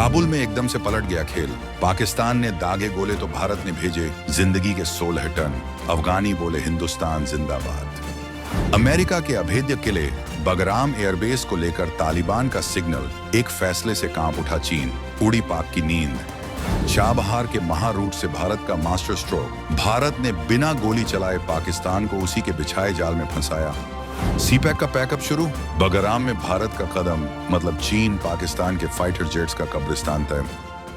काबुल में एकदम से पलट गया खेल। पाकिस्तान ने दागे गोले तो भारत ने भेजे जिंदगी के 16 टन। अफगानी बोले हिंदुस्तान जिंदाबाद। अमेरिका के अभेद्य किले बगराम एयरबेस को लेकर तालिबान का सिग्नल, एक फैसले से कांप उठा चीन। उड़ी पाक की नींद। चाबहार के महारूट से भारत का मास्टर स्ट्रोक। भारत ने बिना गोली चलाए पाकिस्तान को उसी के बिछाए जाल में फंसाया। सीपैक का पैकअप शुरू। बगराम में भारत का कदम मतलब चीन पाकिस्तान के फाइटर जेट्स का कब्रिस्तान तय।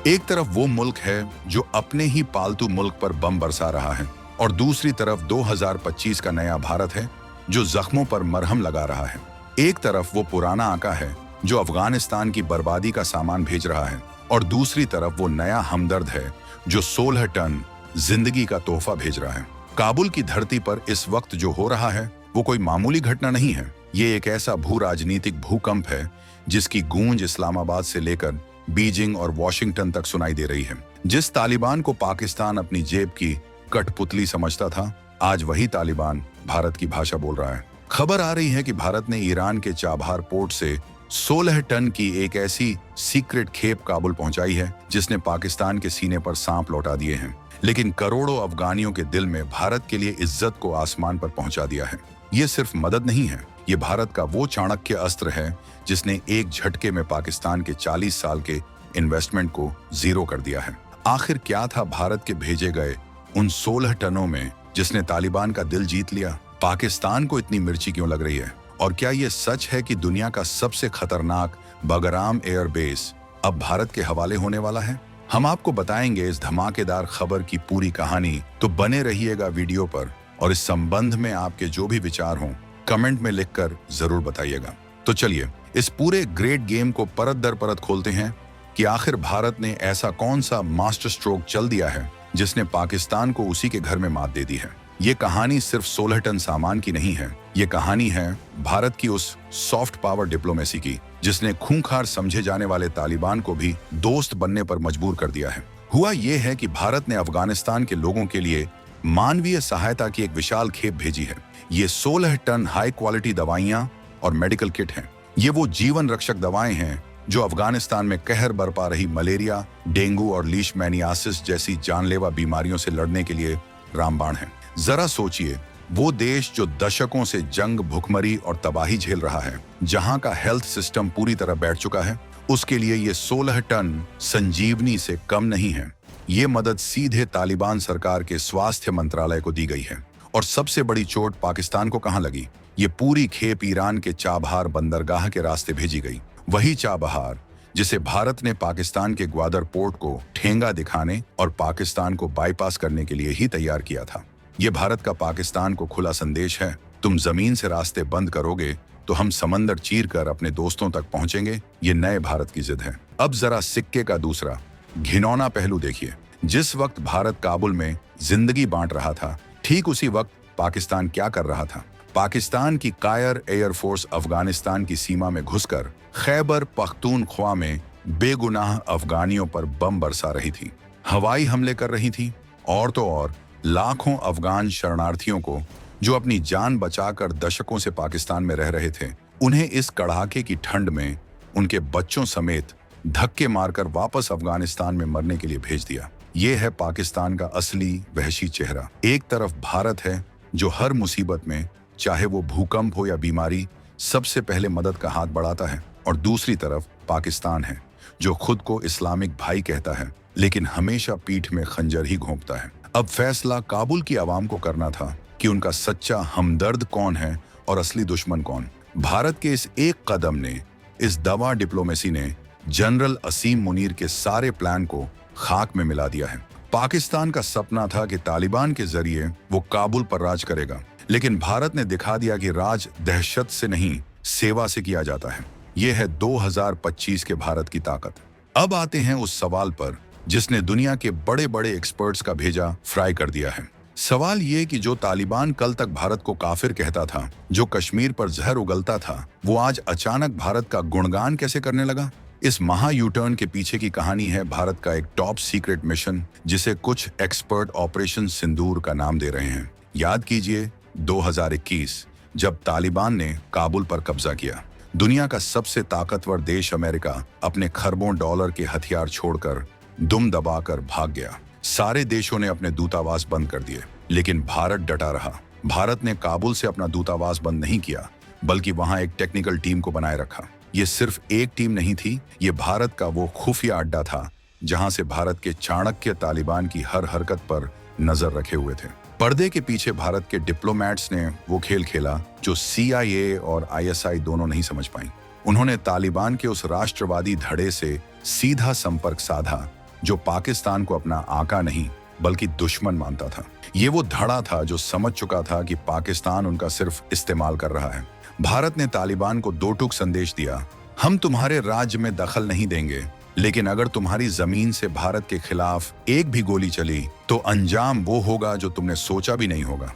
एक तरफ वो मुल्क है जो अपने ही पालतू मुल्क पर बम बरसा रहा है और दूसरी तरफ 2025 का नया भारत है जो जख्मों पर मरहम लगा रहा है। एक तरफ वो पुराना आका है जो अफगानिस्तान की बर्बादी का सामान भेज रहा है और दूसरी तरफ वो नया हमदर्द है जो 16 टन जिंदगी का तोहफा भेज रहा है। काबुल की धरती पर इस वक्त जो हो रहा है वो कोई मामूली घटना नहीं है। ये एक ऐसा भू राजनीतिक भूकंप है जिसकी गूंज इस्लामाबाद से लेकर बीजिंग और वॉशिंगटन तक सुनाई दे रही है। जिस तालिबान को पाकिस्तान अपनी जेब की कठपुतली समझता था, आज वही तालिबान भारत की भाषा बोल रहा है। खबर आ रही है कि भारत ने ईरान के चाबहार पोर्ट से 16 टन की एक ऐसी सीक्रेट खेप काबुल पहुंचाई है जिसने पाकिस्तान के सीने पर सांप लौटा दिए हैं, लेकिन करोड़ों अफगानियों के दिल में भारत के लिए इज्जत को आसमान पर पहुंचा दिया है। ये सिर्फ मदद नहीं है, ये भारत का वो चाणक्य अस्त्र है जिसने एक झटके में पाकिस्तान के 40 साल के इन्वेस्टमेंट को जीरो कर दिया है। आखिर क्या था भारत के भेजे गए उन 16 टनों में जिसने तालिबान का दिल जीत लिया? पाकिस्तान को इतनी मिर्ची क्यों लग रही है? और क्या ये सच है कि दुनिया का सबसे खतरनाक बगराम एयरबेस अब भारत के हवाले होने वाला है? हम आपको बताएंगे इस धमाकेदार खबर की पूरी कहानी, तो बने रहिएगा वीडियो पर और इस संबंध में आपके जो भी विचार हों कमेंट में लिखकर जरूर बताइएगा। तो चलिए इस पूरे ग्रेट गेम को परत दर परत खोलते हैं कि आखिर भारत ने ऐसा कौन सा मास्टर स्ट्रोक चल दिया है जिसने पाकिस्तान को उसी के घर में मात दे दी है। ये कहानी सिर्फ 16 टन सामान की नहीं है, ये कहानी है भारत की उस सॉफ्ट पावर डिप्लोमेसी की जिसने खूंखार समझे जाने वाले तालिबान को भी दोस्त बनने पर मजबूर कर दिया है। हुआ ये है कि भारत ने अफगानिस्तान के लोगों के लिए मानवीय सहायता की एक विशाल खेप भेजी है। ये 16 टन हाई क्वालिटी दवाइयां और मेडिकल किट हैं। ये वो जीवन रक्षक दवाएं हैं जो अफगानिस्तान में कहर बरपा रही मलेरिया, डेंगू और लीशमैनियासिस जैसी जानलेवा बीमारियों से लड़ने के लिए रामबाण है। जरा सोचिए, वो देश जो दशकों से जंग, भुखमरी और तबाही झेल रहा है, जहां का हेल्थ सिस्टम पूरी तरह बैठ चुका है, उसके लिए ये 16 टन संजीवनी से कम नहीं है। ये मदद सीधे तालिबान सरकार के स्वास्थ्य मंत्रालय को दी गई है। और सबसे बड़ी चोट पाकिस्तान को कहां लगी? ये पूरी खेप ईरान के चाबहार बंदरगाह के रास्ते भेजी गई। वही चाबहार जिसे भारत ने पाकिस्तान के ग्वादर पोर्ट को ठेंगा दिखाने और पाकिस्तान को बाईपास करने के लिए ही तैयार किया था। ये भारत का पाकिस्तान को खुला संदेश है, तुम जमीन से रास्ते बंद करोगे तो हम समंदर चीर कर अपने दोस्तों तक पहुंचेंगे। ये नए भारत की जिद है। अब जरा सिक्के का दूसरा घिनौना पहलू देखिए। जिस वक्त भारत काबुल में जिंदगी बांट रहा था, ठीक उसी वक्त पाकिस्तान क्या कर रहा था? पाकिस्तान की कायर एयरफोर्स अफगानिस्तान की सीमा में घुसकर खैबर पख्तूनख्वा में बेगुनाह अफगानियों पर बम बरसा रही थी, हवाई हमले कर रही थी और तो और लाखों अफगान शरणार्थियों को जो अपनी जान बचाकर दशकों से पाकिस्तान में रह रहे थे, उन्हें इस कड़ाके की ठंड में उनके बच्चों समेत धक्के मारकर वापस अफगानिस्तान में मरने के लिए भेज दिया। ये है पाकिस्तान का असली वहशी चेहरा। एक तरफ भारत है जो हर मुसीबत में, चाहे वो भूकंप हो या बीमारी, सबसे पहले मदद का हाथ बढ़ाता है, और दूसरी तरफ पाकिस्तान है जो खुद को इस्लामिक भाई कहता है लेकिन हमेशा पीठ में खंजर ही घोंपता है। अब फैसला काबुल की आवाम को करना था कि उनका सच्चा हमदर्द कौन है और असली दुश्मन कौन। भारत के इस एक कदम ने, इस दवा डिप्लोमेसी ने जनरल असीम मुनीर के सारे प्लान को खाक में मिला दिया है। पाकिस्तान का सपना था कि तालिबान के जरिए वो काबुल पर राज करेगा, लेकिन भारत ने दिखा दिया कि राज दहशत से नहीं, सेवा से किया जाता है। ये है 2025 के भारत की ताकत। अब आते हैं उस सवाल पर जिसने दुनिया के बड़े बड़े एक्सपर्ट्स का भेजा फ्राई कर दिया है। सवाल ये कि जो तालिबान कल तक भारत को काफिर कहता था, जो कश्मीर पर जहर उगलता था, वो आज अचानक भारत का गुणगान कैसे करने लगा? इस महा यूटर्न के पीछे की कहानी है भारत का एक टॉप सीक्रेट मिशन जिसे कुछ एक्सपर्ट ऑपरेशन सिंदूर का नाम दे रहे हैं। याद कीजिए 2021 जब तालिबान ने काबुल पर कब्जा किया। दुनिया का सबसे ताकतवर देश अमेरिका अपने खरबों डॉलर के हथियार छोड़कर दुम दबाकर भाग गया। सारे देशों ने अपने दूतावास बंद कर दिए, लेकिन भारत डटा रहा। भारत ने काबुल से अपना दूतावास बंद नहीं किया, बल्कि वहां एक टेक्निकल टीम को बनाए रखा। ये सिर्फ एक टीम नहीं थी, ये भारत का वो खुफिया अड्डा था जहां से भारत के चाणक्य तालिबान की हर हरकत पर नजर रखे हुए थे। पर्दे के पीछे भारत के डिप्लोमैट्स ने वो खेल खेला जो CIA और ISI दोनों नहीं समझ पाई। उन्होंने तालिबान के उस राष्ट्रवादी धड़े से सीधा संपर्क साधा जो पाकिस्तान को अपना आका नहीं बल्कि दुश्मन मानता था। ये वो धड़ा था जो समझ चुका था कि पाकिस्तान उनका सिर्फ इस्तेमाल कर रहा है। भारत ने तालिबान को दो टूक संदेश दिया, हम तुम्हारे राज्य में दखल नहीं देंगे, लेकिन अगर तुम्हारी जमीन से भारत के खिलाफ एक भी गोली चली तो अंजाम वो होगा जो तुमने सोचा भी नहीं होगा।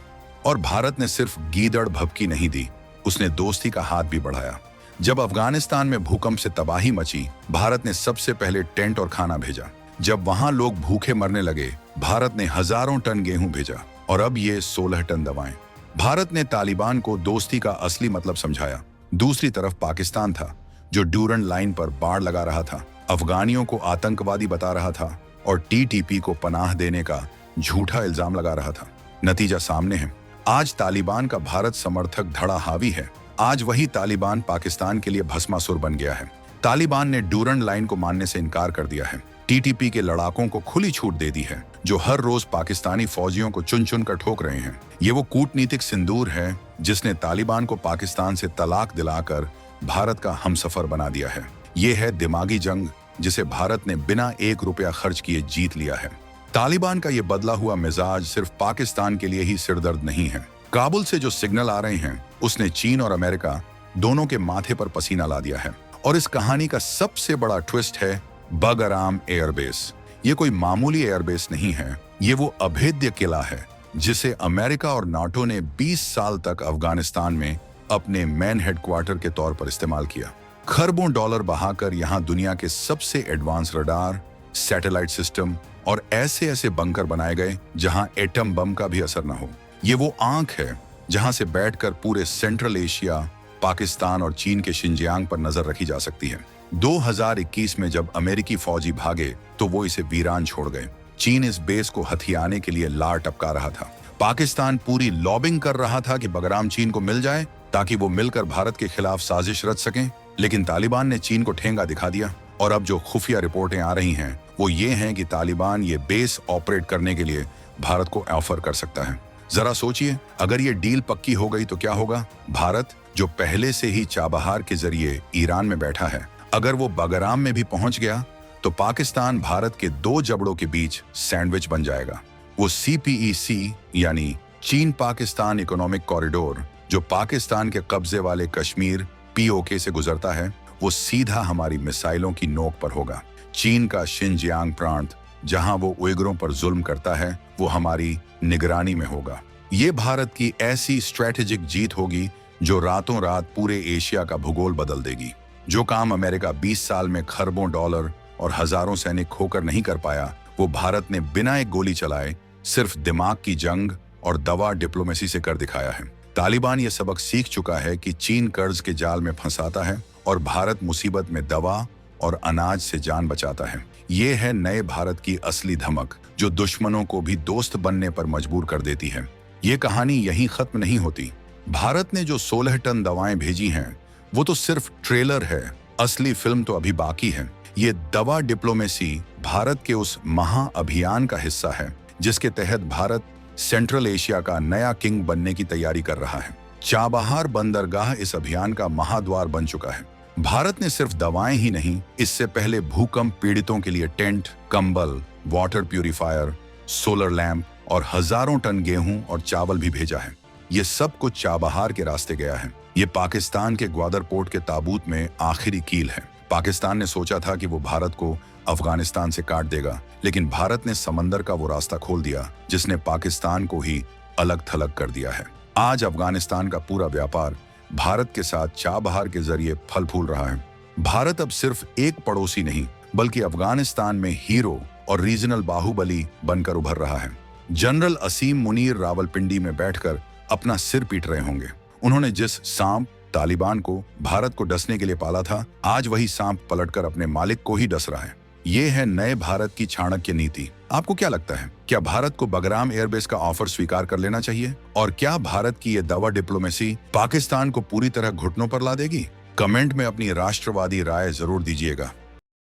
और भारत ने सिर्फ गीदड़ भभकी नहीं दी, उसने दोस्ती का हाथ भी बढ़ाया। जब अफगानिस्तान में भूकंप से तबाही मची, भारत ने सबसे पहले टेंट और खाना भेजा। जब वहां लोग भूखे मरने लगे, भारत ने हजारों टन गेहूं भेजा, और अब ये 16 टन दवाएं। भारत ने तालिबान को दोस्ती का असली मतलब समझाया। दूसरी तरफ पाकिस्तान था जो ड्यूरंड लाइन पर बाड़ लगा रहा था, अफगानियों को आतंकवादी बता रहा था और TTP को पनाह देने का झूठा इल्जाम लगा रहा था। नतीजा सामने है। आज तालिबान का भारत समर्थक धड़ा हावी है। आज वही तालिबान पाकिस्तान के लिए भस्मासुर बन गया है। तालिबान ने ड्यूरंड लाइन को मानने से इनकार कर दिया है। TTP के लड़ाकों को खुली छूट दे दी है, जो हर रोज पाकिस्तानी फौजियों को चुन चुन कर ठोक रहे हैं। ये वो कूटनीतिक सिंदूर है जिसने तालिबान को पाकिस्तान से तलाक दिलाकर भारत का हमसफर बना दिया है। ये है दिमागी जंग जिसे भारत ने बिना 1 रुपया खर्च किए जीत लिया है। तालिबान का ये बदला हुआ मिजाज सिर्फ पाकिस्तान के लिए ही सिरदर्द नहीं है। काबुल से जो सिग्नल आ रहे हैं, उसने चीन और अमेरिका दोनों के माथे पर पसीना ला दिया है। और इस कहानी का सबसे बड़ा ट्विस्ट है बगराम एयरबेस। ये कोई मामूली एयरबेस नहीं है, ये वो अभेद्य किला है जिसे अमेरिका और नाटो ने 20 साल तक अफगानिस्तान में अपने मेन हेडक्वार्टर के तौर पर इस्तेमाल किया। खरबों डॉलर बहाकर यहाँ दुनिया के सबसे एडवांस रडार, सैटेलाइट सिस्टम और ऐसे बंकर बनाए गए जहां एटम बम का भी असर न हो। ये वो आंख है जहां से बैठकर पूरे सेंट्रल एशिया, पाकिस्तान और चीन के शिनजियांग पर नजर रखी जा सकती है। 2021 में जब अमेरिकी फौजी भागे तो वो इसे वीरान छोड़ गए। चीन इस बेस को हथियाने के लिए लार टपका रहा था। पाकिस्तान पूरी लॉबिंग कर रहा था कि बगराम चीन को मिल जाए ताकि वो मिलकर भारत के खिलाफ साजिश रच सकें, लेकिन तालिबान ने चीन को ठेंगा दिखा दिया। और अब जो खुफिया रिपोर्टें आ रही हैं वो ये हैं कि तालिबान ये बेस ऑपरेट करने के लिए भारत को ऑफर कर सकता है। जरा सोचिए, अगर ये डील पक्की हो गई तो क्या होगा। भारत जो पहले से ही चाबहार के जरिए ईरान में बैठा है, अगर वो बगराम में भी पहुंच गया तो पाकिस्तान भारत के 2 जबड़ों के बीच सैंडविच बन जाएगा। वो CPEC यानी चीन पाकिस्तान इकोनॉमिक कॉरिडोर जो पाकिस्तान के कब्जे वाले कश्मीर POK से गुजरता है, वो सीधा हमारी मिसाइलों की नोक पर होगा। चीन का शिनजियांग प्रांत जहां वो उइगरों पर जुल्म करता है, वो हमारी निगरानी में होगा। ये भारत की ऐसी स्ट्रेटेजिक जीत होगी जो रातों रात पूरे एशिया का भूगोल बदल देगी। जो काम अमेरिका 20 साल में खरबों डॉलर और हजारों सैनिक खोकर नहीं कर पाया, वो भारत ने बिना एक गोली चलाए सिर्फ दिमाग की जंग और दवा डिप्लोमेसी से कर दिखाया है। तालिबान ये सबक सीख चुका है कि चीन कर्ज के जाल में फंसाता है और भारत मुसीबत में दवा और अनाज से जान बचाता है। ये है नए भारत की असली धमक जो दुश्मनों को भी दोस्त बनने पर मजबूर कर देती है। ये कहानी यहीं खत्म नहीं होती। भारत ने जो 16 टन दवाएं भेजी हैं, वो तो सिर्फ ट्रेलर है, असली फिल्म तो अभी बाकी है। ये दवा डिप्लोमेसी भारत के उस महाअभियान का हिस्सा है जिसके तहत भारत सेंट्रल एशिया का नया किंग बनने की तैयारी कर रहा है। चाबहार बंदरगाह इस अभियान का महाद्वार बन चुका है। भारत ने सिर्फ दवाएं ही नहीं, इससे पहले भूकंप पीड़ितों के लिए टेंट, कंबल, वाटर प्यूरिफायर, सोलर लैंप और हजारों टन गेहूं और चावल भी भेजा है। ये सब कुछ चाबहार के रास्ते गया है। ये पाकिस्तान के ग्वादर पोर्ट के ताबूत में आखिरी कील है। पाकिस्तान ने सोचा था कि वो भारत को अफगानिस्तान से काट देगा, लेकिन भारत ने समंदर का वो रास्ता खोल दिया जिसने पाकिस्तान को ही अलग थलग कर दिया है। आज अफगानिस्तान का पूरा व्यापार भारत के साथ चाबहार के जरिए फल फूल रहा है। भारत अब सिर्फ एक पड़ोसी नहीं बल्कि अफगानिस्तान में हीरो और रीजनल बाहुबली बनकर उभर रहा है। जनरल असीम मुनीर रावलपिंडी में बैठकर अपना सिर पीट रहे होंगे। उन्होंने जिस सांप, तालिबान को भारत को डसने के लिए पाला था, आज वही सांप पलटकर अपने मालिक को ही डस रहा है। ये है नए भारत की चाणक्य नीति। आपको क्या लगता है, क्या भारत को बगराम एयरबेस का ऑफर स्वीकार कर लेना चाहिए? और क्या भारत की ये दवा डिप्लोमेसी पाकिस्तान को पूरी तरह घुटनों पर ला देगी? कमेंट में अपनी राष्ट्रवादी राय जरूर दीजिएगा।